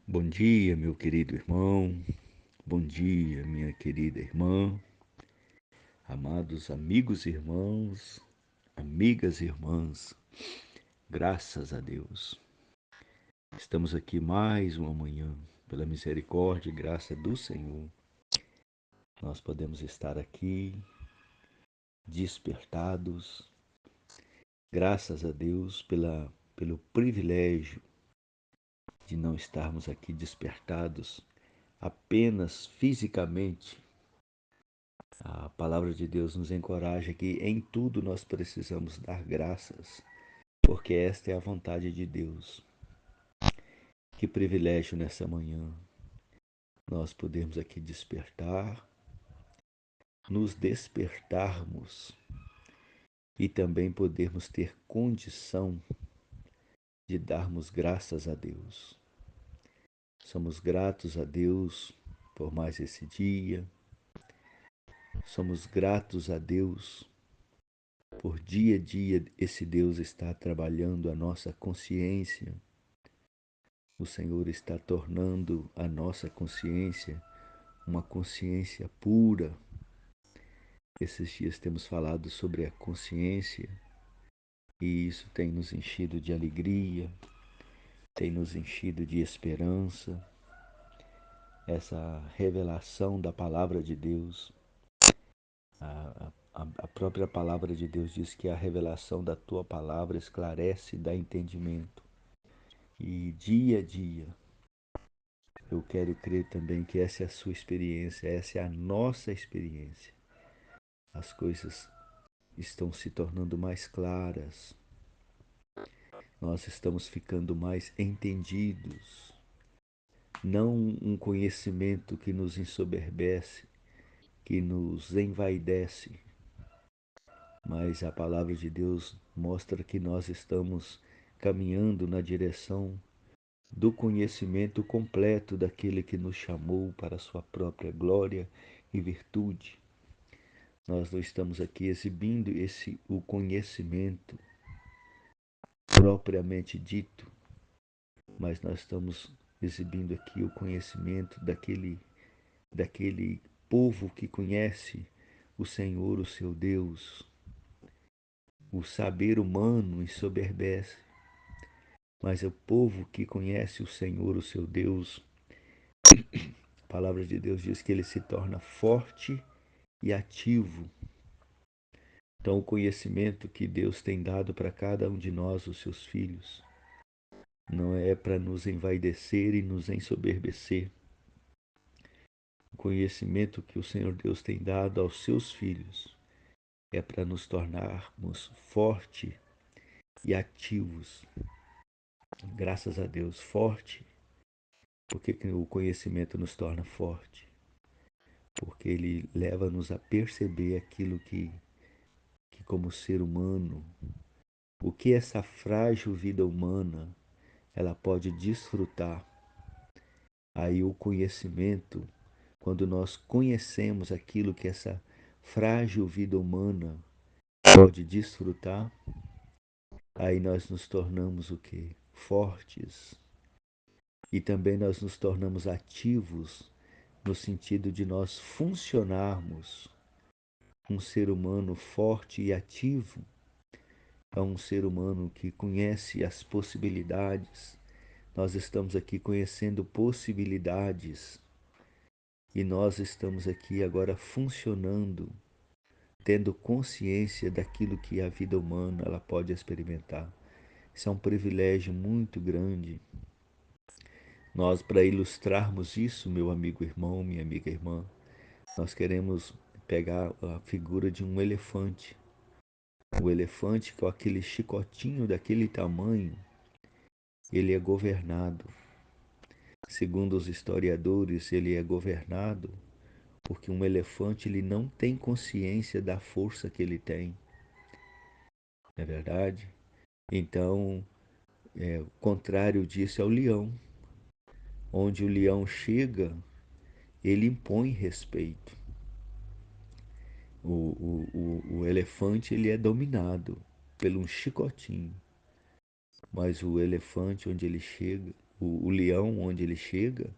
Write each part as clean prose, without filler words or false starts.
Bom dia, meu querido irmão. Bom dia, minha querida irmã. Amados amigos e irmãos, amigas e irmãs, graças a Deus. Estamos aqui mais uma manhã, pela misericórdia e graça do Senhor. Nós podemos estar aqui despertados, graças a Deus pelo privilégio de não estarmos aqui despertados apenas fisicamente. A palavra de Deus nos encoraja que em tudo nós precisamos dar graças, porque esta é a vontade de Deus. Que privilégio nessa manhã nós podemos aqui despertar, nos despertarmos e também podermos ter condição de darmos graças a Deus. Somos gratos a Deus por mais esse dia. Somos gratos a Deus por dia a dia esse Deus está trabalhando a nossa consciência. O Senhor está tornando a nossa consciência uma consciência pura. Esses dias temos falado sobre a consciência e isso tem nos enchido de alegria, tem nos enchido de esperança. Essa revelação da palavra de Deus, a própria palavra de Deus diz que a revelação da tua palavra esclarece e dá entendimento. E dia a dia eu quero crer também que essa é a sua experiência, essa é a nossa experiência. As coisas estão se tornando mais claras, nós estamos ficando mais entendidos, não um conhecimento que nos ensoberbece, que nos envaidece, mas a palavra de Deus mostra que nós estamos caminhando na direção do conhecimento completo daquele que nos chamou para a sua própria glória e virtude. Nós não estamos aqui exibindo o conhecimento propriamente dito, mas nós estamos exibindo aqui o conhecimento daquele povo que conhece o Senhor, o seu Deus. O saber humano ensoberbece, mas é o povo que conhece o Senhor, o seu Deus. A palavra de Deus diz que ele se torna forte e ativo. Então, o conhecimento que Deus tem dado para cada um de nós, os seus filhos, não é para nos envaidecer e nos ensoberbecer. O conhecimento que o Senhor Deus tem dado aos seus filhos é para nos tornarmos fortes e ativos. Graças a Deus, forte. Porque o conhecimento nos torna forte? Porque ele leva-nos a perceber aquilo que como ser humano, o que essa frágil vida humana ela pode desfrutar. Aí o conhecimento, quando nós conhecemos aquilo que essa frágil vida humana pode desfrutar, aí nós nos tornamos o quê? Fortes. E também nós nos tornamos ativos no sentido de nós funcionarmos. Um ser humano forte e ativo é um ser humano que conhece as possibilidades. Nós estamos aqui conhecendo possibilidades e nós estamos aqui agora funcionando, tendo consciência daquilo que a vida humana ela pode experimentar. Isso é um privilégio muito grande. Nós, para ilustrarmos isso, meu amigo irmão, minha amiga irmã, nós queremos pegar a figura de um elefante. O elefante, com aquele chicotinho daquele tamanho, ele é governado. Segundo os historiadores, ele é governado porque um elefante ele não tem consciência da força que ele tem. Não é verdade? Então, o contrário disso é o leão. Onde o leão chega, ele impõe respeito. O elefante ele é dominado pelo um chicotinho. Mas o elefante, onde ele chega, O leão, onde ele chega,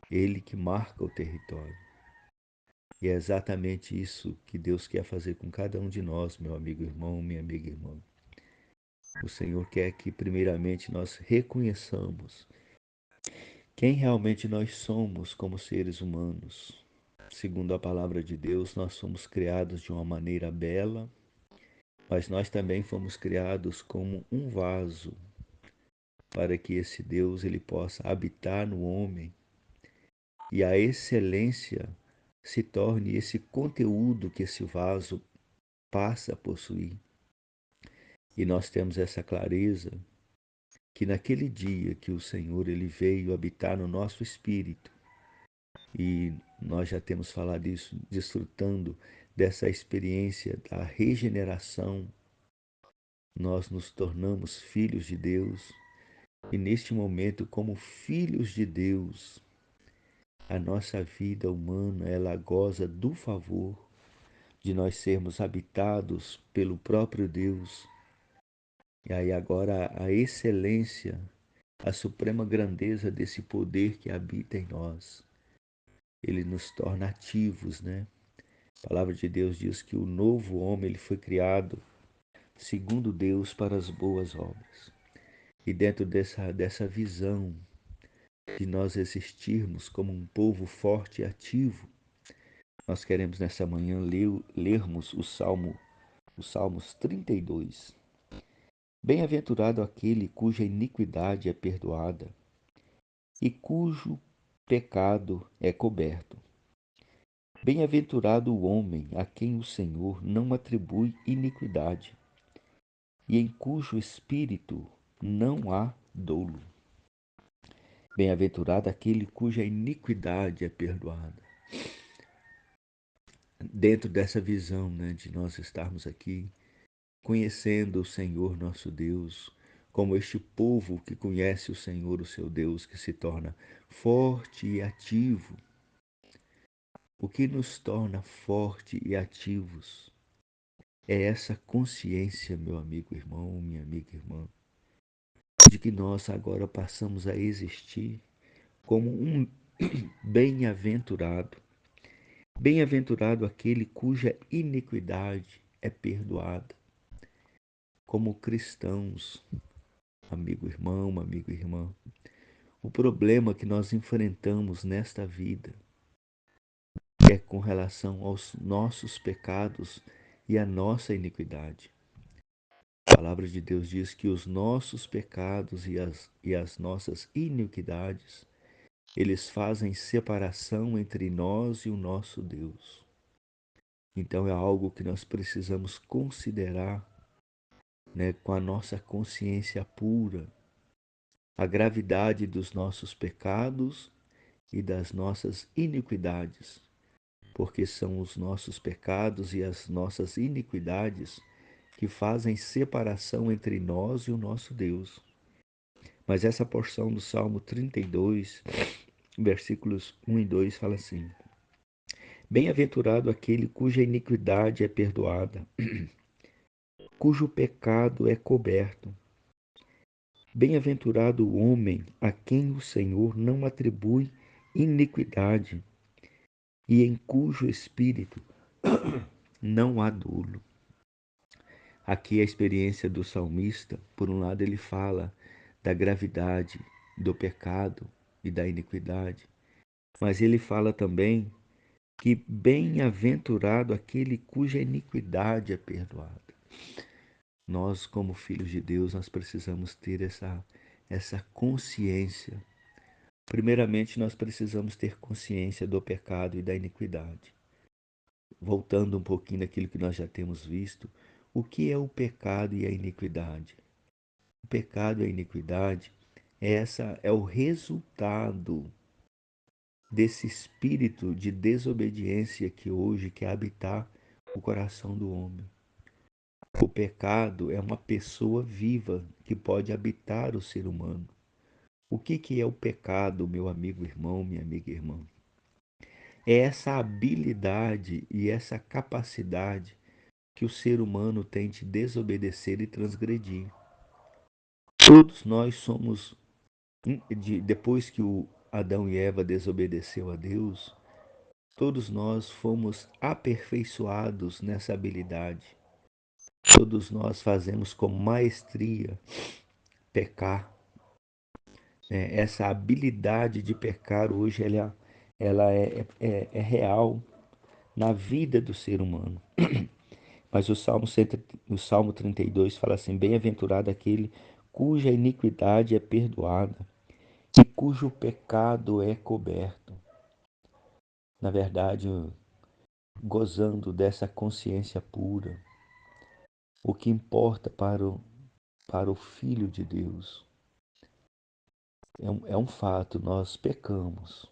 ele que marca o território. E é exatamente isso que Deus quer fazer com cada um de nós, meu amigo irmão, minha amiga irmã. O Senhor quer que, primeiramente, nós reconheçamos quem realmente nós somos como seres humanos. Segundo a palavra de Deus, nós somos criados de uma maneira bela, mas nós também fomos criados como um vaso para que esse Deus ele possa habitar no homem e a excelência se torne esse conteúdo que esse vaso passa a possuir. E nós temos essa clareza que naquele dia que o Senhor ele veio habitar no nosso espírito, e nós já temos falado isso, desfrutando dessa experiência da regeneração, nós nos tornamos filhos de Deus, e neste momento, como filhos de Deus, a nossa vida humana ela goza do favor de nós sermos habitados pelo próprio Deus. E aí agora a excelência, a suprema grandeza desse poder que habita em nós, ele nos torna ativos, né? A palavra de Deus diz que o novo homem ele foi criado segundo Deus para as boas obras. E dentro dessa visão de nós existirmos como um povo forte e ativo, nós queremos nessa manhã lermos os Salmos 32. Bem-aventurado aquele cuja iniquidade é perdoada e cujo pecado é coberto. Bem-aventurado o homem a quem o Senhor não atribui iniquidade e em cujo espírito não há dolo. Bem-aventurado aquele cuja iniquidade é perdoada. Dentro dessa visão, né, de nós estarmos aqui conhecendo o Senhor nosso Deus, como este povo que conhece o Senhor, o seu Deus, que se torna forte e ativo. O que nos torna forte e ativos é essa consciência, meu amigo irmão, minha amiga irmã, de que nós agora passamos a existir como um bem-aventurado. Bem-aventurado aquele cuja iniquidade é perdoada. Como cristãos, amigo irmão, amigo irmã, o problema que nós enfrentamos nesta vida é com relação aos nossos pecados e à nossa iniquidade. A palavra de Deus diz que os nossos pecados e as nossas iniquidades, eles fazem separação entre nós e o nosso Deus. Então é algo que nós precisamos considerar, né, com a nossa consciência pura, a gravidade dos nossos pecados e das nossas iniquidades, porque são os nossos pecados e as nossas iniquidades que fazem separação entre nós e o nosso Deus. Mas essa porção do Salmo 32, versículos 1 e 2 fala assim: Bem-aventurado aquele cuja iniquidade é perdoada, cujo pecado é coberto. Bem-aventurado o homem a quem o Senhor não atribui iniquidade e em cujo espírito não há dolo. Aqui a experiência do salmista, por um lado ele fala da gravidade do pecado e da iniquidade, mas ele fala também que bem-aventurado aquele cuja iniquidade é perdoada. Nós, como filhos de Deus, nós precisamos ter essa consciência. Primeiramente, nós precisamos ter consciência do pecado e da iniquidade. Voltando um pouquinho daquilo que nós já temos visto, o que é o pecado e a iniquidade? O pecado e a iniquidade é o resultado desse espírito de desobediência que hoje quer habitar o coração do homem. O pecado é uma pessoa viva que pode habitar o ser humano. O que é o pecado, meu amigo irmão, minha amiga irmã? É essa habilidade e essa capacidade que o ser humano tem de desobedecer e transgredir. Todos nós somos depois que o Adão e Eva desobedeceu a Deus, todos nós fomos aperfeiçoados nessa habilidade. Todos nós fazemos com maestria pecar. Essa habilidade de pecar hoje ela é real na vida do ser humano. Mas o Salmo 32 fala assim: bem-aventurado aquele cuja iniquidade é perdoada e cujo pecado é coberto. Na verdade, gozando dessa consciência pura, o que importa para o Filho de Deus é um fato: nós pecamos,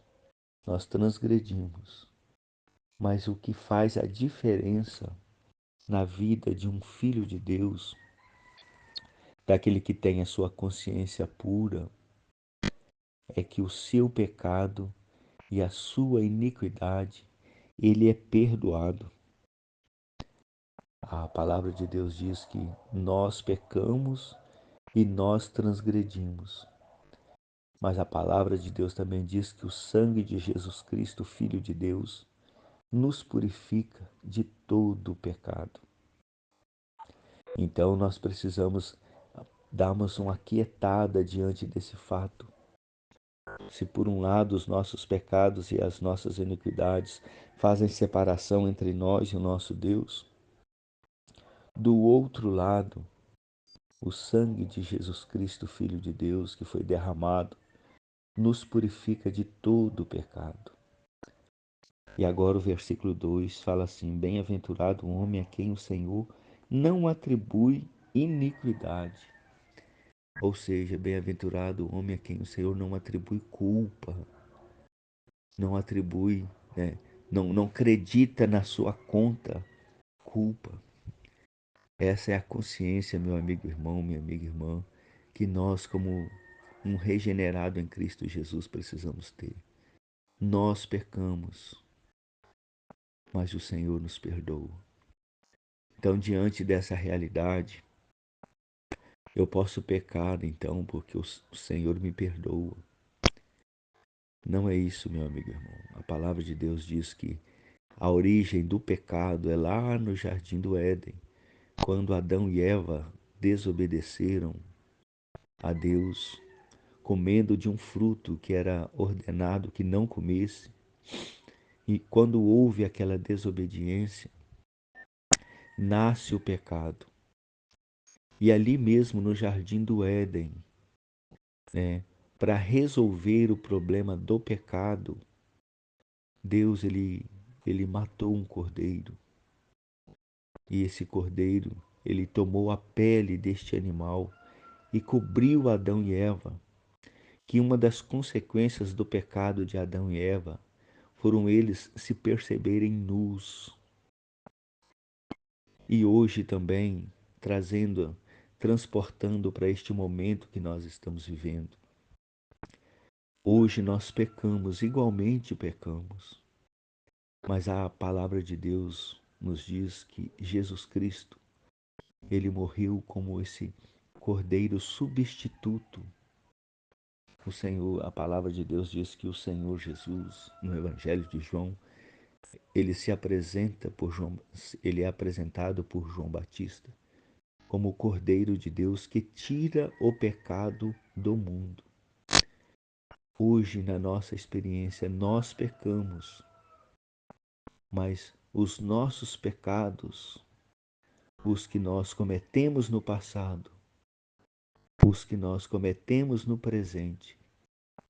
nós transgredimos, mas o que faz a diferença na vida de um filho de Deus, daquele que tem a sua consciência pura, é que o seu pecado e a sua iniquidade, ele é perdoado. A palavra de Deus diz que nós pecamos e nós transgredimos. Mas a palavra de Deus também diz que o sangue de Jesus Cristo, Filho de Deus, nos purifica de todo o pecado. Então nós precisamos darmos uma aquietada diante desse fato. Se por um lado os nossos pecados e as nossas iniquidades fazem separação entre nós e o nosso Deus, do outro lado, o sangue de Jesus Cristo, Filho de Deus, que foi derramado, nos purifica de todo o pecado. E agora o versículo 2 fala assim: bem-aventurado o homem a quem o Senhor não atribui iniquidade. Ou seja, bem-aventurado o homem a quem o Senhor não atribui culpa, não atribui, não acredita na sua conta culpa. Essa é a consciência, meu amigo irmão, minha amiga irmã, que nós, como um regenerado em Cristo Jesus, precisamos ter. Nós pecamos, mas o Senhor nos perdoa. Então, diante dessa realidade, eu posso pecar, então, porque o Senhor me perdoa. Não é isso, meu amigo irmão. A palavra de Deus diz que a origem do pecado é lá no jardim do Éden, quando Adão e Eva desobedeceram a Deus, comendo de um fruto que era ordenado que não comesse. E quando houve aquela desobediência, nasce o pecado. E ali mesmo no jardim do Éden, para resolver o problema do pecado, Deus ele matou um cordeiro. E esse cordeiro, ele tomou a pele deste animal e cobriu Adão e Eva, que uma das consequências do pecado de Adão e Eva foram eles se perceberem nus. E hoje também transportando para este momento que nós estamos vivendo. Hoje nós pecamos, igualmente pecamos. Mas a palavra de Deus nos diz que Jesus Cristo, ele morreu como esse cordeiro substituto. O Senhor, a palavra de Deus diz que o Senhor Jesus, no Evangelho de João, ele é apresentado por João Batista como o Cordeiro de Deus que tira o pecado do mundo. Hoje, na nossa experiência, nós pecamos, mas os nossos pecados, os que nós cometemos no passado, os que nós cometemos no presente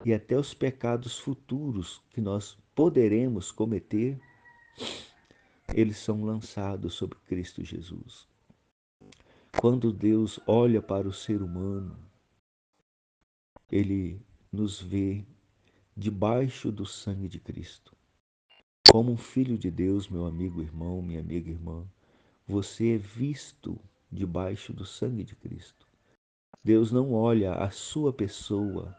e até os pecados futuros que nós poderemos cometer, eles são lançados sobre Cristo Jesus. Quando Deus olha para o ser humano, ele nos vê debaixo do sangue de Cristo. Como um filho de Deus, meu amigo irmão, minha amiga irmã, você é visto debaixo do sangue de Cristo. Deus não olha a sua pessoa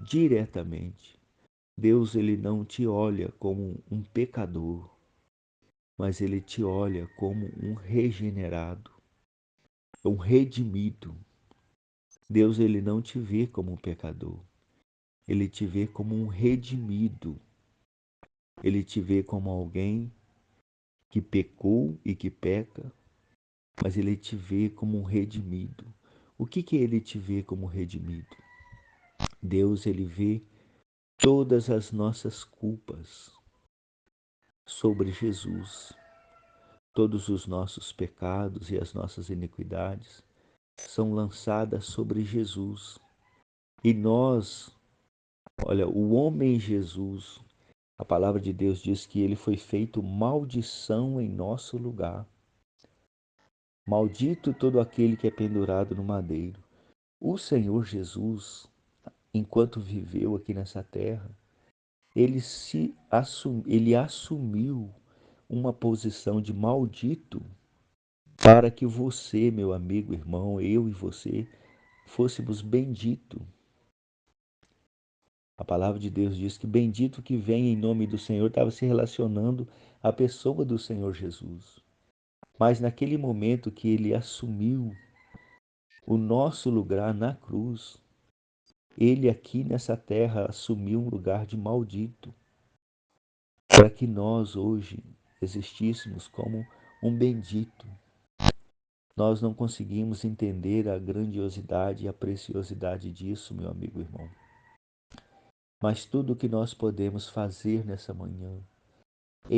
diretamente. Deus ele não te olha como um pecador, mas ele te olha como um regenerado, um redimido. Deus ele não te vê como um pecador. Ele te vê como um redimido. Ele te vê como alguém que pecou e que peca, mas ele te vê como um redimido. O que que ele te vê como redimido? Deus, ele vê todas as nossas culpas sobre Jesus. Todos os nossos pecados e as nossas iniquidades são lançadas sobre Jesus. E nós, olha, o homem Jesus, a palavra de Deus diz que ele foi feito maldição em nosso lugar. Maldito todo aquele que é pendurado no madeiro. O Senhor Jesus, enquanto viveu aqui nessa terra, ele assumiu uma posição de maldito para que você, meu amigo, irmão, eu e você, fôssemos bendito. A palavra de Deus diz que bendito que vem em nome do Senhor estava se relacionando à pessoa do Senhor Jesus. Mas naquele momento que ele assumiu o nosso lugar na cruz, ele aqui nessa terra assumiu um lugar de maldito, para que nós hoje existíssemos como um bendito. Nós não conseguimos entender a grandiosidade e a preciosidade disso, meu amigo irmão. Mas tudo o que nós podemos fazer nessa manhã é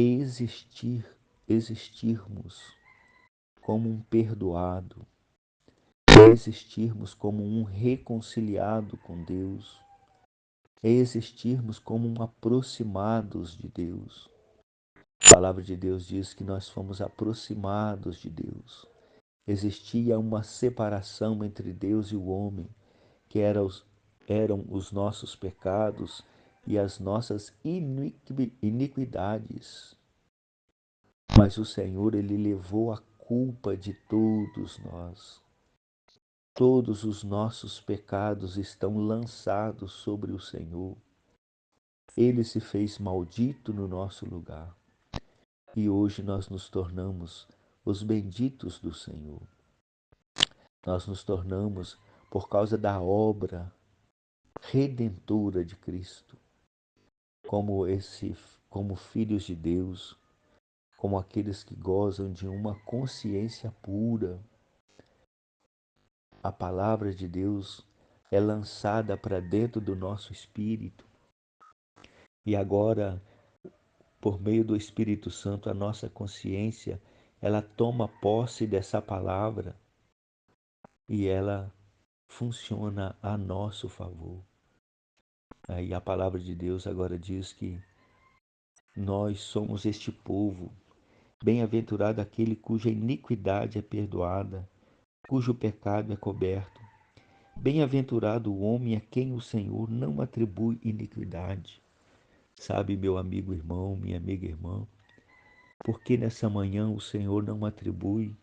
existirmos como um perdoado, é existirmos como um reconciliado com Deus, é existirmos como um aproximados de Deus. A palavra de Deus diz que nós fomos aproximados de Deus. Existia uma separação entre Deus e o homem, que eram os nossos pecados e as nossas iniquidades. Mas o Senhor, ele levou a culpa de todos nós. Todos os nossos pecados estão lançados sobre o Senhor. Ele se fez maldito no nosso lugar. E hoje nós nos tornamos os benditos do Senhor. Nós nos tornamos, por causa da obra redentora de Cristo, como filhos de Deus, como aqueles que gozam de uma consciência pura. A palavra de Deus é lançada para dentro do nosso espírito. E agora, por meio do Espírito Santo, a nossa consciência, ela toma posse dessa palavra e ela funciona a nosso favor. Aí a palavra de Deus agora diz que nós somos este povo, bem-aventurado aquele cuja iniquidade é perdoada, cujo pecado é coberto. Bem-aventurado o homem a quem o Senhor não atribui iniquidade. Sabe, meu amigo irmão, minha amiga irmã, porque nessa manhã o Senhor não atribui.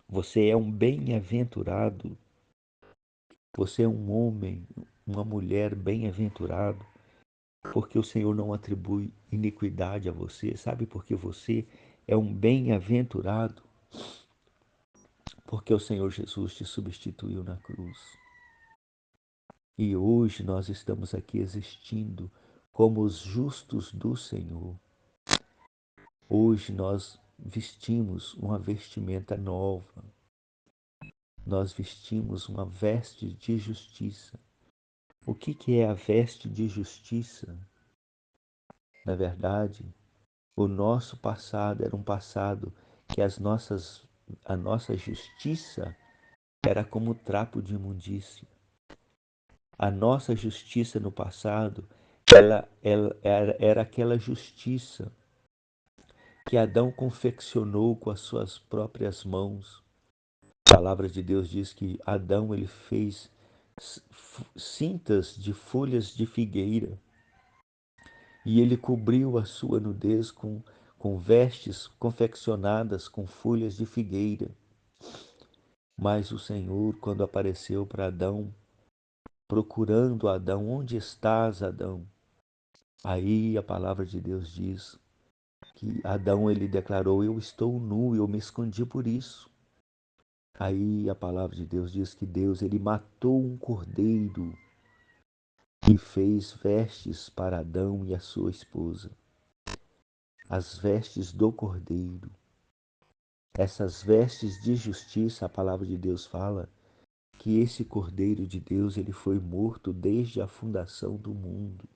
Você é um bem-aventurado, você é um homem, uma mulher bem-aventurado, porque o Senhor não atribui iniquidade a você. Sabe por que você é um bem-aventurado? Porque o Senhor Jesus te substituiu na cruz. E hoje nós estamos aqui existindo como os justos do Senhor. Hoje nós vestimos uma vestimenta nova. Nós vestimos uma veste de justiça. O que é a veste de justiça? Na verdade, o nosso passado era um passado que a nossa justiça era como trapo de imundícia. A nossa justiça no passado, era aquela justiça que Adão confeccionou com as suas próprias mãos. A palavra de Deus diz que Adão ele fez cintas de folhas de figueira e ele cobriu a sua nudez com vestes confeccionadas com folhas de figueira. Mas o Senhor, quando apareceu para Adão, procurando Adão, onde estás, Adão? Aí a palavra de Deus diz que Adão ele declarou: eu estou nu, eu me escondi por isso. Aí a palavra de Deus diz que Deus ele matou um cordeiro e fez vestes para Adão e a sua esposa, as vestes do Cordeiro. Essas vestes de justiça, a palavra de Deus fala que esse Cordeiro de Deus, ele foi morto desde a fundação do mundo.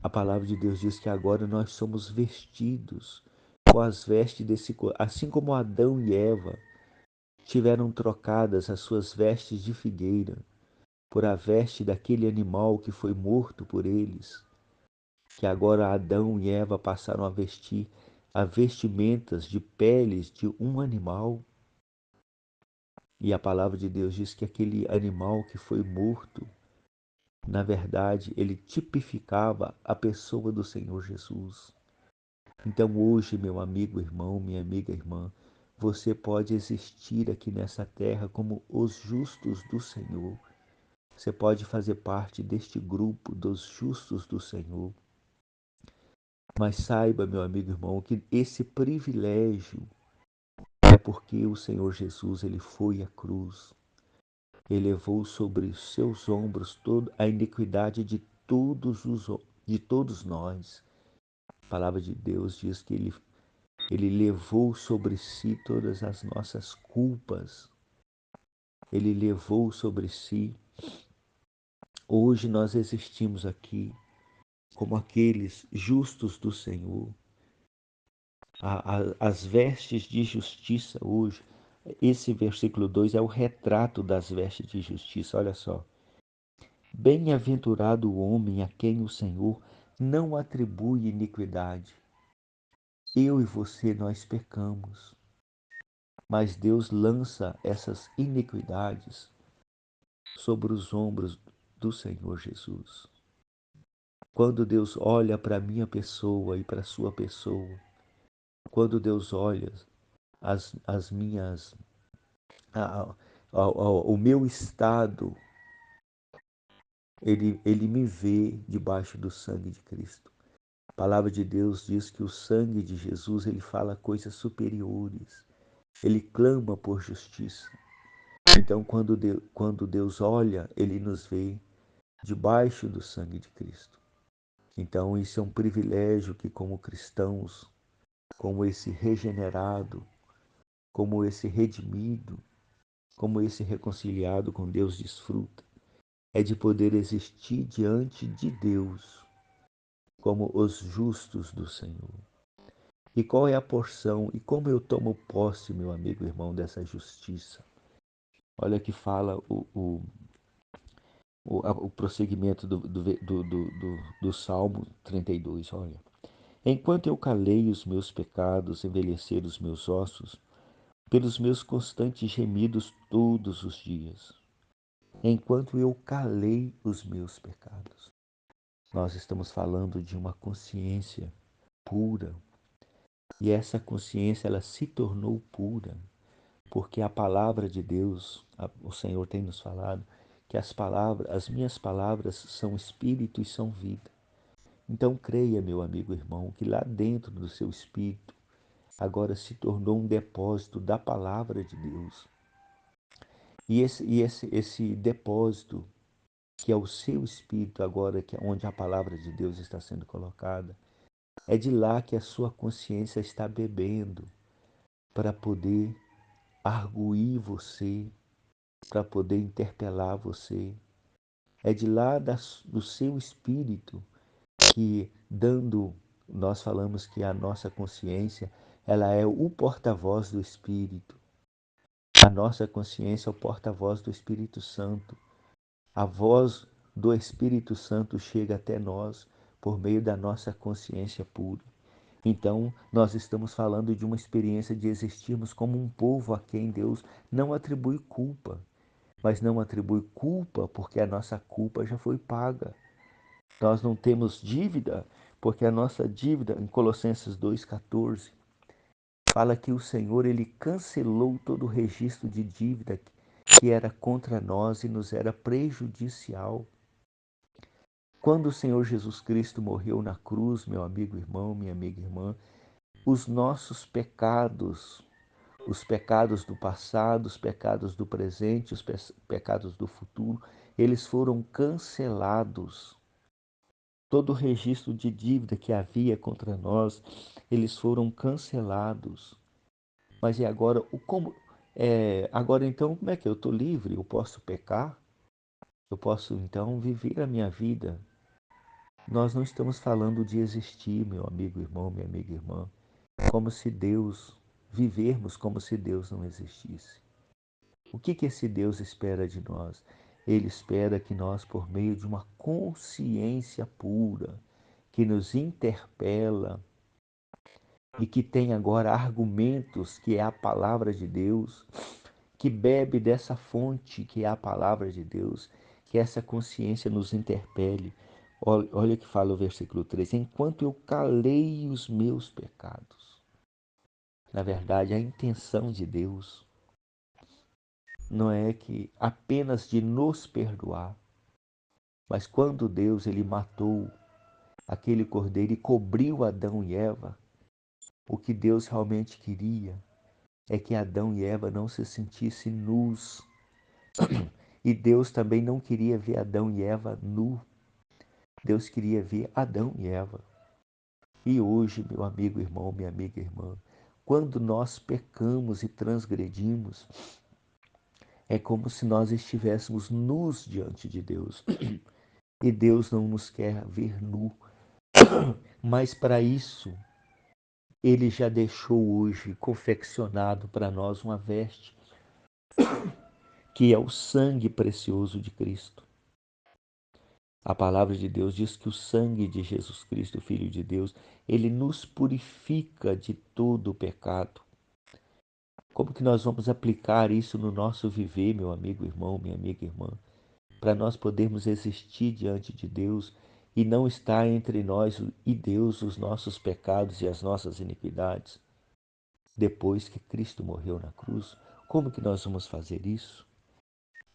A palavra de Deus diz que agora nós somos vestidos com as vestes desse Cordeiro, assim como Adão e Eva tiveram trocadas as suas vestes de figueira por a veste daquele animal que foi morto por eles, que agora Adão e Eva passaram a vestir a vestimentas de peles de um animal. E a palavra de Deus diz que aquele animal que foi morto, na verdade, ele tipificava a pessoa do Senhor Jesus. Então hoje, meu amigo irmão, minha amiga irmã, você pode existir aqui nessa terra como os justos do Senhor. Você pode fazer parte deste grupo dos justos do Senhor. Mas saiba, meu amigo irmão, que esse privilégio é porque o Senhor Jesus, ele foi à cruz. Ele levou sobre os seus ombros toda a iniquidade de todos nós. A palavra de Deus diz que ele levou sobre si todas as nossas culpas. Ele levou sobre si. Hoje nós existimos aqui como aqueles justos do Senhor. As vestes de justiça hoje, esse versículo 2 é o retrato das vestes de justiça. Olha só. Bem-aventurado o homem a quem o Senhor não atribui iniquidade. Eu e você, nós pecamos, mas Deus lança essas iniquidades sobre os ombros do Senhor Jesus. Quando Deus olha para a minha pessoa e para a sua pessoa, quando Deus olha as minhas, o meu estado, ele me vê debaixo do sangue de Cristo. A palavra de Deus diz que o sangue de Jesus, ele fala coisas superiores. Ele clama por justiça. Então, quando Deus olha, ele nos vê debaixo do sangue de Cristo. Então, isso é um privilégio que, como cristãos, como esse regenerado, como esse redimido, como esse reconciliado com Deus desfruta, é de poder existir diante de Deus como os justos do Senhor. E qual é a porção e como eu tomo posse, meu amigo irmão, dessa justiça? Olha que fala o prosseguimento do Salmo 32. Olha. Enquanto eu calei os meus pecados, envelhecer os meus ossos, pelos meus constantes gemidos todos os dias. Enquanto eu calei os meus pecados. Nós estamos falando de uma consciência pura. E essa consciência, ela se tornou pura, porque a palavra de Deus, o Senhor tem nos falado, que as minhas palavras são espírito e são vida. Então creia, meu amigo irmão, que lá dentro do seu espírito, agora se tornou um depósito da palavra de Deus. E esse depósito, que é o seu espírito agora, que é onde a palavra de Deus está sendo colocada, é de lá que a sua consciência está bebendo para poder arguir você, para poder interpelar você. É de lá do seu espírito que, nós falamos que a nossa consciência, ela é o porta-voz do Espírito. A nossa consciência é o porta-voz do Espírito Santo. A voz do Espírito Santo chega até nós por meio da nossa consciência pura. Então, nós estamos falando de uma experiência de existirmos como um povo a quem Deus não atribui culpa, mas não atribui culpa porque a nossa culpa já foi paga. Nós não temos dívida porque a nossa dívida, em Colossenses 2,14, fala que o Senhor, ele cancelou todo o registro de dívida que era contra nós e nos era prejudicial. Quando o Senhor Jesus Cristo morreu na cruz, meu amigo irmão, minha amiga irmã, os nossos pecados, os pecados do passado, os pecados do presente, os pecados do futuro, eles foram cancelados. Todo o registro de dívida que havia contra nós, eles foram cancelados. Mas e agora, agora então, como é que eu estou livre? Eu posso pecar? Eu posso então viver a minha vida? Nós não estamos falando de existir, meu amigo irmão, minha amiga irmã, como se Deus, vivermos como se Deus não existisse. O que esse Deus espera de nós? Ele espera que nós, por meio de uma consciência pura, que nos interpela e que tem agora argumentos, que é a palavra de Deus, que bebe dessa fonte que é a palavra de Deus, que essa consciência nos interpele. Olha o que fala o versículo 3: enquanto eu calei os meus pecados. Na verdade, a intenção de Deus não é que apenas de nos perdoar, mas quando Deus ele matou aquele cordeiro e cobriu Adão e Eva, o que Deus realmente queria é que Adão e Eva não se sentissem nus. E Deus também não queria ver Adão e Eva nu. Deus queria ver Adão e Eva. E hoje, meu amigo irmão, minha amiga irmã, quando nós pecamos e transgredimos, é como se nós estivéssemos nus diante de Deus. E Deus não nos quer ver nu. Mas para isso, Ele já deixou hoje confeccionado para nós uma veste, que é o sangue precioso de Cristo. A palavra de Deus diz que o sangue de Jesus Cristo, Filho de Deus, ele nos purifica de todo o pecado. Como que nós vamos aplicar isso no nosso viver, meu amigo irmão, minha amiga irmã, para nós podermos existir diante de Deus e não estar entre nós e Deus os nossos pecados e as nossas iniquidades? Depois que Cristo morreu na cruz, como que nós vamos fazer isso?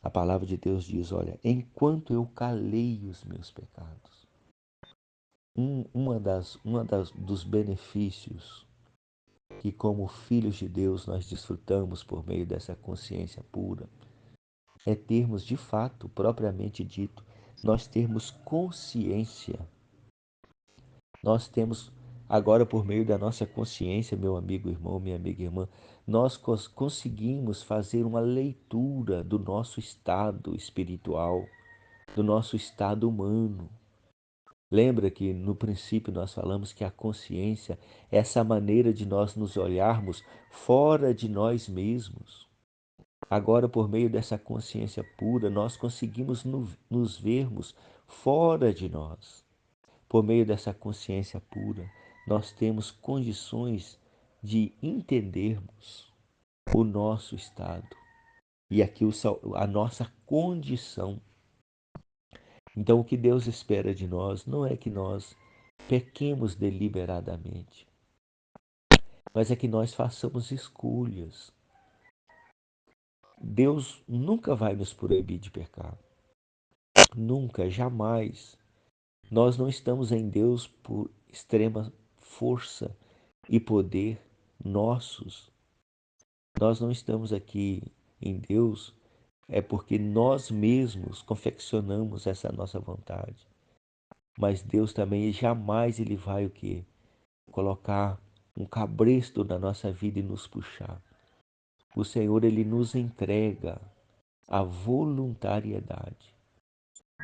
A palavra de Deus diz, olha, enquanto eu calei os meus pecados. Dos benefícios que como filhos de Deus nós desfrutamos por meio dessa consciência pura é termos de fato, propriamente dito, nós termos consciência. Nós temos agora por meio da nossa consciência, meu amigo irmão, minha amiga irmã, nós conseguimos fazer uma leitura do nosso estado espiritual, do nosso estado humano. Lembra que no princípio nós falamos que a consciência é essa maneira de nós nos olharmos fora de nós mesmos. Agora, por meio dessa consciência pura, nós conseguimos nos vermos fora de nós. Por meio dessa consciência pura, nós temos condições de entendermos o nosso estado e aqui a nossa condição. Então, o que Deus espera de nós não é que nós pequemos deliberadamente, mas é que nós façamos escolhas. Deus nunca vai nos proibir de pecar. Nunca, jamais. Nós não estamos em Deus por extrema força e poder nossos. Nós não estamos aqui em Deus porque nós mesmos confeccionamos essa nossa vontade. Mas Deus também jamais ele vai o quê? Colocar um cabresto na nossa vida e nos puxar. O Senhor ele nos entrega a voluntariedade.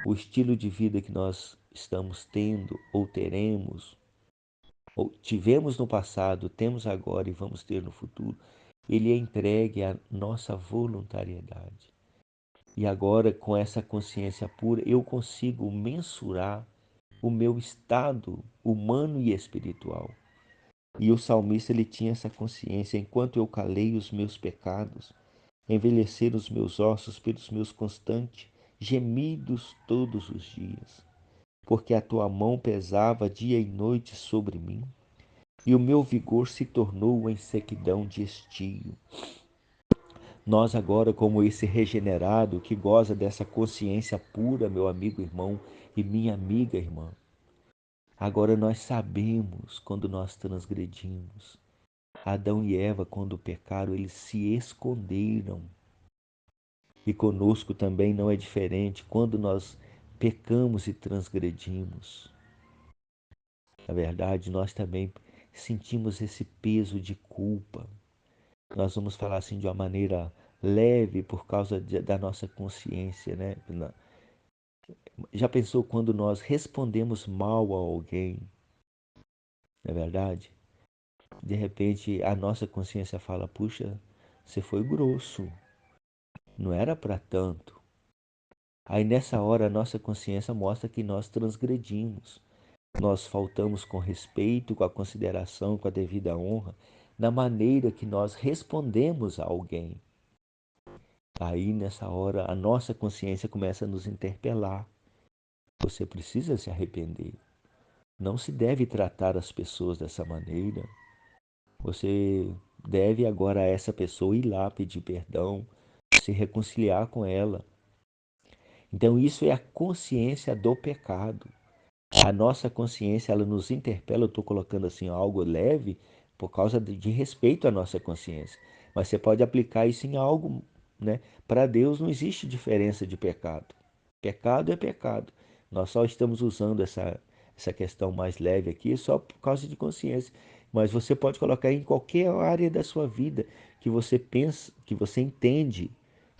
O estilo de vida que nós estamos tendo ou teremos, ou tivemos no passado, temos agora e vamos ter no futuro, ele é entregue à nossa voluntariedade. E agora, com essa consciência pura, eu consigo mensurar o meu estado humano e espiritual. E o salmista ele tinha essa consciência, enquanto eu calei os meus pecados, envelheceram os meus ossos pelos meus constantes gemidos todos os dias, porque a tua mão pesava dia e noite sobre mim, e o meu vigor se tornou em sequidão de estio. Nós agora, como esse regenerado que goza dessa consciência pura, meu amigo irmão e minha amiga irmã, agora nós sabemos quando nós transgredimos. Adão e Eva, quando pecaram, eles se esconderam. E conosco também não é diferente quando nós pecamos e transgredimos. Na verdade, nós também sentimos esse peso de culpa. Nós vamos falar assim de uma maneira leve por causa da nossa consciência, né? Já pensou quando nós respondemos mal a alguém, não é verdade? De repente a nossa consciência fala: puxa, você foi grosso, não era para tanto. Aí nessa hora a nossa consciência mostra que nós transgredimos. Nós faltamos com respeito, com a consideração, com a devida honra, na maneira que nós respondemos a alguém. Aí nessa hora a nossa consciência começa a nos interpelar. Você precisa se arrepender. Não se deve tratar as pessoas dessa maneira. Você deve agora a essa pessoa ir lá pedir perdão, se reconciliar com ela. Então isso é a consciência do pecado. A nossa consciência, ela nos interpela, eu estou colocando assim algo leve, por causa de respeito à nossa consciência. Mas você pode aplicar isso em algo, né? Para Deus não existe diferença de pecado. Pecado é pecado. Nós só estamos usando essa questão mais leve aqui só por causa de consciência. Mas você pode colocar em qualquer área da sua vida que você pensa, que você entende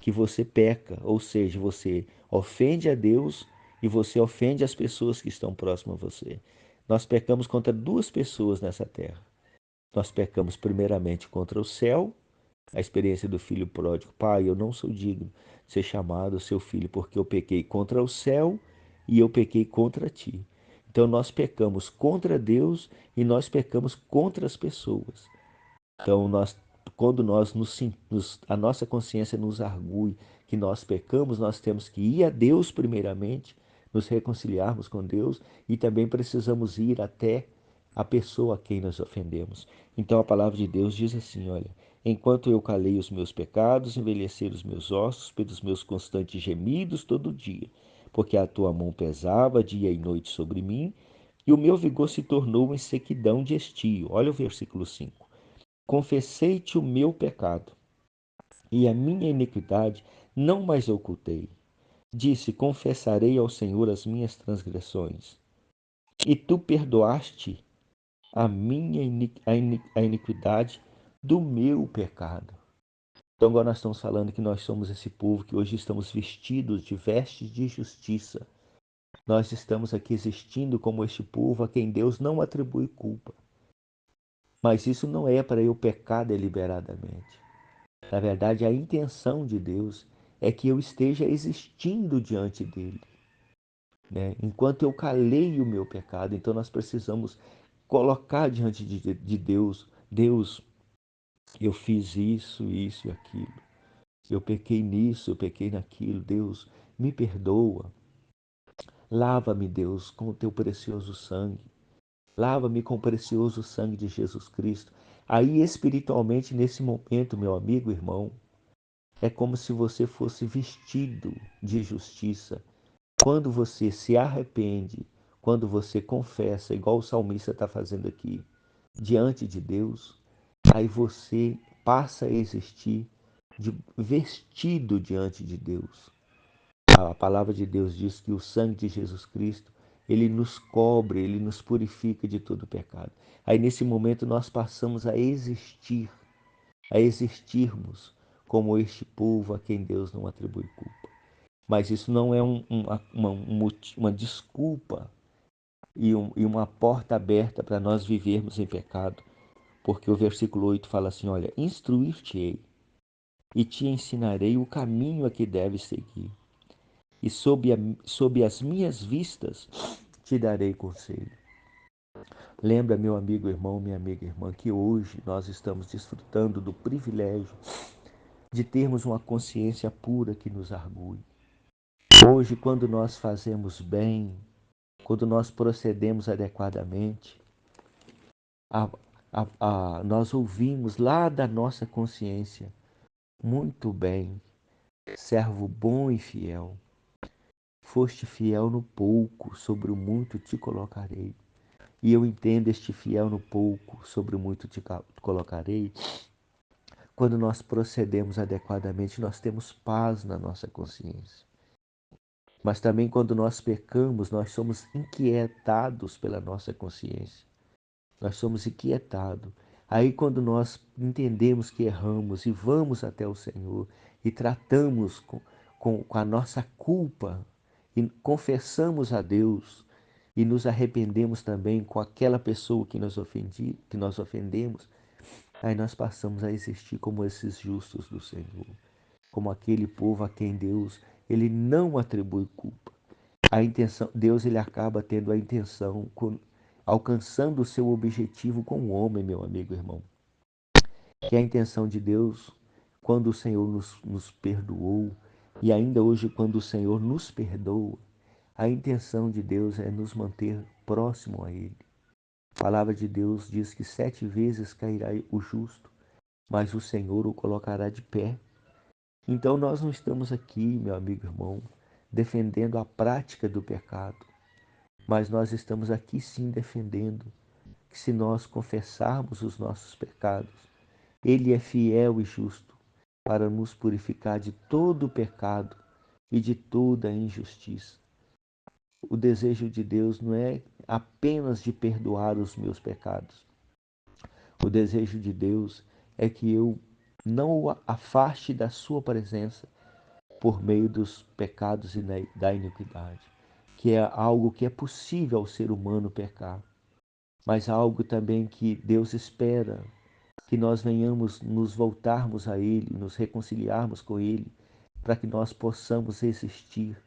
que você peca, ou seja, você ofende a Deus e você ofende as pessoas que estão próximas a você. Nós pecamos contra duas pessoas nessa terra. Nós pecamos primeiramente contra o céu, a experiência do filho pródigo. Pai, eu não sou digno de ser chamado seu filho, porque eu pequei contra o céu e eu pequei contra ti. Então nós pecamos contra Deus e nós pecamos contra as pessoas. Então, quando a nossa consciência nos argue que nós pecamos, nós temos que ir a Deus primeiramente, nos reconciliarmos com Deus e também precisamos ir até a pessoa a quem nós ofendemos. Então, a palavra de Deus diz assim: olha, enquanto eu calei os meus pecados, envelheceram os meus ossos pelos meus constantes gemidos todo dia, porque a tua mão pesava dia e noite sobre mim, e o meu vigor se tornou em sequidão de estio. Olha o versículo 5. Confessei-te o meu pecado, e a minha iniquidade não mais ocultei. Disse: confessarei ao Senhor as minhas transgressões. E tu perdoaste a iniquidade do meu pecado. Então agora nós estamos falando que nós somos esse povo que hoje estamos vestidos de vestes de justiça. Nós estamos aqui existindo como este povo a quem Deus não atribui culpa. Mas isso não é para eu pecar deliberadamente. Na verdade, a intenção de Deus é que eu esteja existindo diante dele, né? Enquanto eu calei o meu pecado, então nós precisamos colocar diante de Deus: Deus, eu fiz isso, isso e aquilo. Eu pequei nisso, eu pequei naquilo. Deus, me perdoa. Lava-me, Deus, com o teu precioso sangue. Lava-me com o precioso sangue de Jesus Cristo. Aí, espiritualmente, nesse momento, meu amigo, irmão, é como se você fosse vestido de justiça. Quando você se arrepende, quando você confessa, igual o salmista está fazendo aqui, diante de Deus, aí você passa a existir vestido diante de Deus. A palavra de Deus diz que o sangue de Jesus Cristo, ele nos cobre, ele nos purifica de todo pecado. Aí nesse momento nós passamos a existirmos como este povo a quem Deus não atribui culpa. Mas isso não é uma desculpa e uma porta aberta para nós vivermos em pecado, porque o versículo 8 fala assim: olha, instruir-te-ei e te ensinarei o caminho a que deves seguir, e sob as minhas vistas te darei conselho. Lembra, meu amigo irmão, minha amiga irmã, que hoje nós estamos desfrutando do privilégio de termos uma consciência pura que nos argue. Hoje, quando nós fazemos bem, quando nós procedemos adequadamente, a, nós ouvimos lá da nossa consciência: muito bem, servo bom e fiel. Foste fiel no pouco, sobre o muito te colocarei. E eu entendo este fiel no pouco, sobre o muito te colocarei, quando nós procedemos adequadamente, nós temos paz na nossa consciência. Mas também quando nós pecamos, nós somos inquietados pela nossa consciência. Nós somos inquietados. Aí quando nós entendemos que erramos e vamos até o Senhor e tratamos com a nossa culpa e confessamos a Deus e nos arrependemos também com aquela pessoa que nós ofendemos, aí nós passamos a existir como esses justos do Senhor, como aquele povo a quem Deus ele não atribui culpa. A intenção, Deus ele acaba tendo a intenção, alcançando o seu objetivo com o homem, meu amigo irmão. Que é a intenção de Deus, quando o Senhor nos perdoou, e ainda hoje quando o Senhor nos perdoa, a intenção de Deus é nos manter próximo a Ele. A palavra de Deus diz que 7 vezes cairá o justo, mas o Senhor o colocará de pé. Então nós não estamos aqui, meu amigo irmão, defendendo a prática do pecado, mas nós estamos aqui sim defendendo que se nós confessarmos os nossos pecados, Ele é fiel e justo para nos purificar de todo o pecado e de toda a injustiça. O desejo de Deus não é apenas de perdoar os meus pecados. O desejo de Deus é que eu não o afaste da sua presença por meio dos pecados e da iniquidade, que é algo que é possível ao ser humano pecar, mas algo também que Deus espera que nós venhamos nos voltarmos a Ele, nos reconciliarmos com Ele, para que nós possamos existir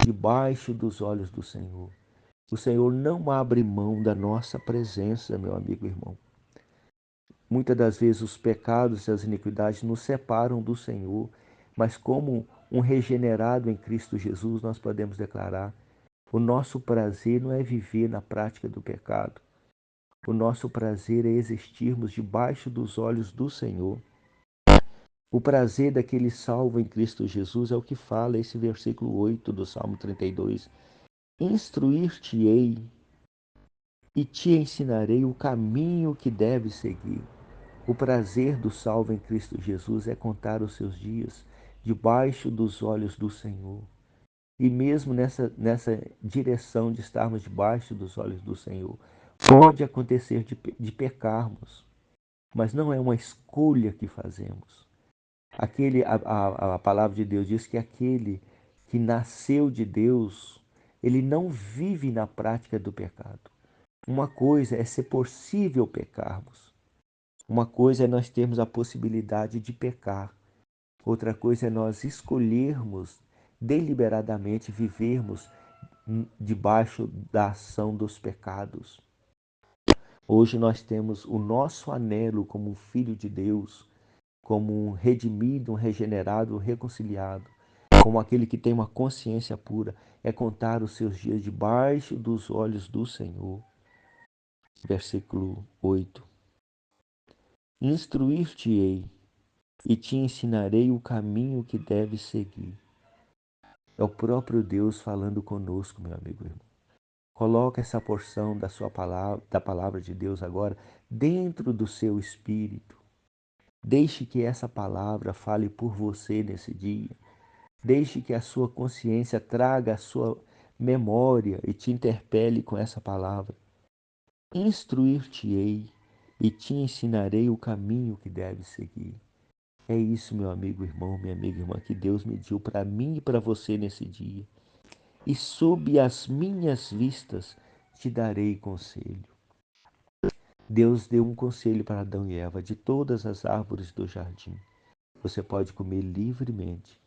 debaixo dos olhos do Senhor. O Senhor não abre mão da nossa presença, meu amigo irmão. Muitas das vezes os pecados e as iniquidades nos separam do Senhor, mas como um regenerado em Cristo Jesus, nós podemos declarar: o nosso prazer não é viver na prática do pecado. O nosso prazer é existirmos debaixo dos olhos do Senhor. O prazer daquele salvo em Cristo Jesus é o que fala esse versículo 8 do Salmo 32. Instruir-te-ei e te ensinarei o caminho que deves seguir. O prazer do salvo em Cristo Jesus é contar os seus dias debaixo dos olhos do Senhor. E mesmo nessa direção de estarmos debaixo dos olhos do Senhor, pode acontecer de pecarmos, mas não é uma escolha que fazemos. A palavra de Deus diz que aquele que nasceu de Deus, ele não vive na prática do pecado. Uma coisa é ser possível pecarmos. Uma coisa é nós termos a possibilidade de pecar. Outra coisa é nós escolhermos deliberadamente vivermos debaixo da ação dos pecados. Hoje nós temos o nosso anelo como um filho de Deus, como um redimido, um regenerado, um reconciliado, como aquele que tem uma consciência pura, é contar os seus dias debaixo dos olhos do Senhor. Versículo 8. Instruir-te-ei e te ensinarei o caminho que deves seguir. É o próprio Deus falando conosco, meu amigo irmão. Coloca essa porção da palavra de Deus agora dentro do seu espírito. Deixe que essa palavra fale por você nesse dia. Deixe que a sua consciência traga a sua memória e te interpele com essa palavra. Instruir-te-ei e te ensinarei o caminho que deves seguir. É isso, meu amigo irmão, minha amiga irmã, que Deus me deu para mim e para você nesse dia. E sob as minhas vistas te darei conselho. Deus deu um conselho para Adão e Eva: de todas as árvores do jardim você pode comer livremente,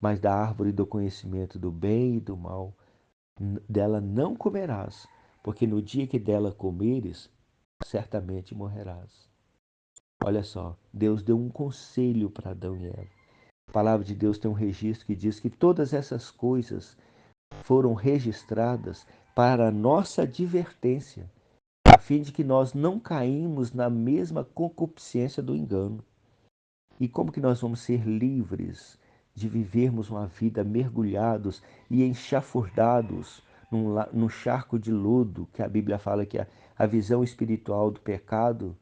mas da árvore do conhecimento do bem e do mal, dela não comerás, porque no dia que dela comeres, certamente morrerás. Olha só, Deus deu um conselho para Adão e Eva. A palavra de Deus tem um registro que diz que todas essas coisas foram registradas para a nossa advertência, a fim de que nós não caímos na mesma concupiscência do engano. E como que nós vamos ser livres de vivermos uma vida mergulhados e enxafurdados num charco de lodo, que a Bíblia fala que a visão espiritual do pecado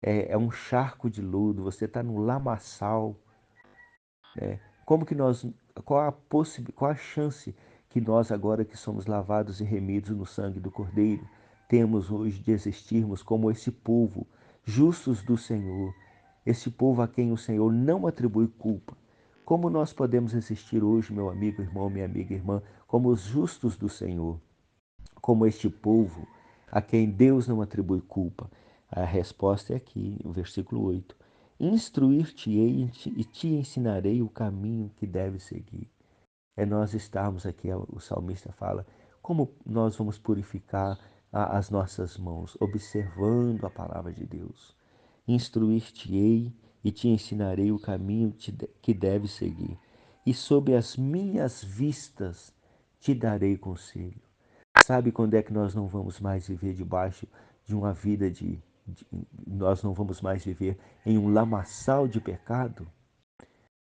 é um charco de lodo, você está no lamaçal, né? Como que nós, qual a chance que nós agora que somos lavados e remidos no sangue do Cordeiro, temos hoje de existirmos como esse povo, justos do Senhor, esse povo a quem o Senhor não atribui culpa? Como nós podemos existir hoje, meu amigo, irmão, minha amiga, irmã, como os justos do Senhor, como este povo a quem Deus não atribui culpa? A resposta é aqui, no versículo 8. Instruir-te-ei e te ensinarei o caminho que deves seguir. É nós estarmos aqui, o salmista fala, como nós vamos purificar as nossas mãos, observando a palavra de Deus. Instruir-te-ei e te ensinarei o caminho que deves seguir. E sob as minhas vistas te darei conselho. Sabe quando é que nós não vamos mais viver debaixo de uma vida nós não vamos mais viver em um lamaçal de pecado?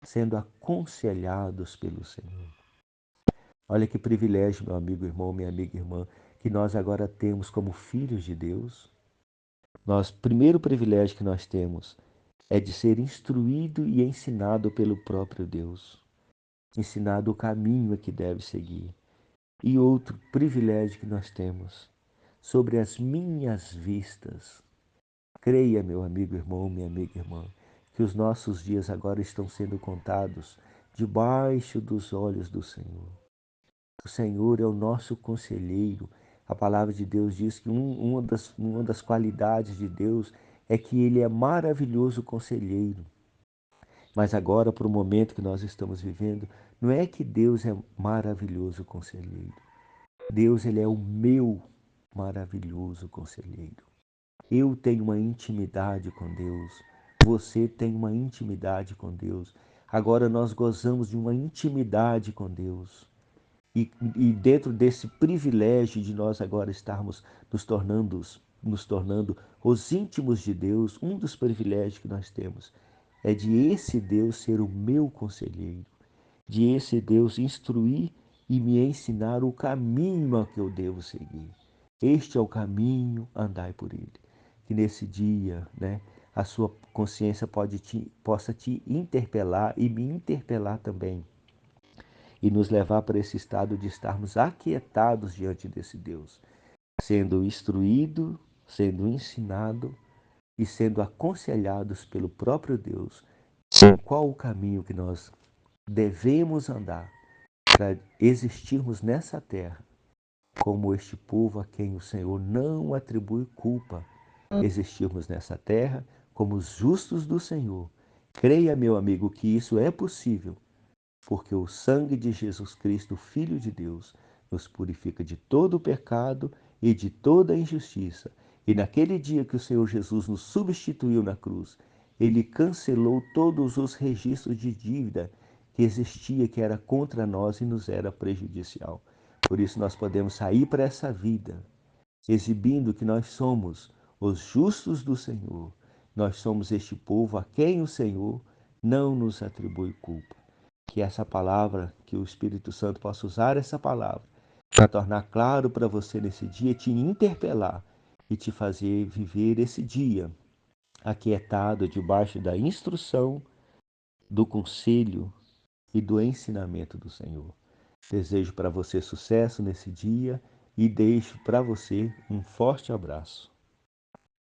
Sendo aconselhados pelo Senhor. Olha que privilégio, meu amigo irmão, minha amiga irmã, que nós agora temos como filhos de Deus. Primeiro privilégio que nós temos é de ser instruído e ensinado pelo próprio Deus, ensinado o caminho a que deve seguir. E outro privilégio que nós temos, sobre as minhas vistas. Creia, meu amigo irmão, minha amiga irmã, que os nossos dias agora estão sendo contados debaixo dos olhos do Senhor. O Senhor é o nosso conselheiro. A palavra de Deus diz que uma das qualidades de Deus é que Ele é maravilhoso conselheiro. Mas agora, para o momento que nós estamos vivendo, não é que Deus é maravilhoso conselheiro. Deus, Ele é o meu maravilhoso conselheiro. Eu tenho uma intimidade com Deus. Você tem uma intimidade com Deus. Agora nós gozamos de uma intimidade com Deus. E dentro desse privilégio de nós agora estarmos nos tornando os íntimos de Deus, um dos privilégios que nós temos é de esse Deus ser o meu conselheiro, de esse Deus instruir e me ensinar o caminho a que eu devo seguir. Este é o caminho, andai por ele. Que nesse dia, né, a sua consciência possa te interpelar e me interpelar também e nos levar para esse estado de estarmos aquietados diante desse Deus, sendo instruído, sendo ensinado e sendo aconselhados pelo próprio Deus em qual o caminho que nós devemos andar para existirmos nessa terra como este povo a quem o Senhor não atribui culpa, existirmos nessa terra como os justos do Senhor. Creia, meu amigo, que isso é possível porque o sangue de Jesus Cristo, Filho de Deus, nos purifica de todo o pecado e de toda a injustiça. E naquele dia que o Senhor Jesus nos substituiu na cruz, ele cancelou todos os registros de dívida que existia, que era contra nós e nos era prejudicial. Por isso nós podemos sair para essa vida, exibindo que nós somos os justos do Senhor. Nós somos este povo a quem o Senhor não nos atribui culpa. Que essa palavra, que o Espírito Santo possa usar essa palavra para tornar claro para você nesse dia, te interpelar e te fazer viver esse dia aquietado debaixo da instrução, do conselho e do ensinamento do Senhor. Desejo para você sucesso nesse dia e deixo para você um forte abraço.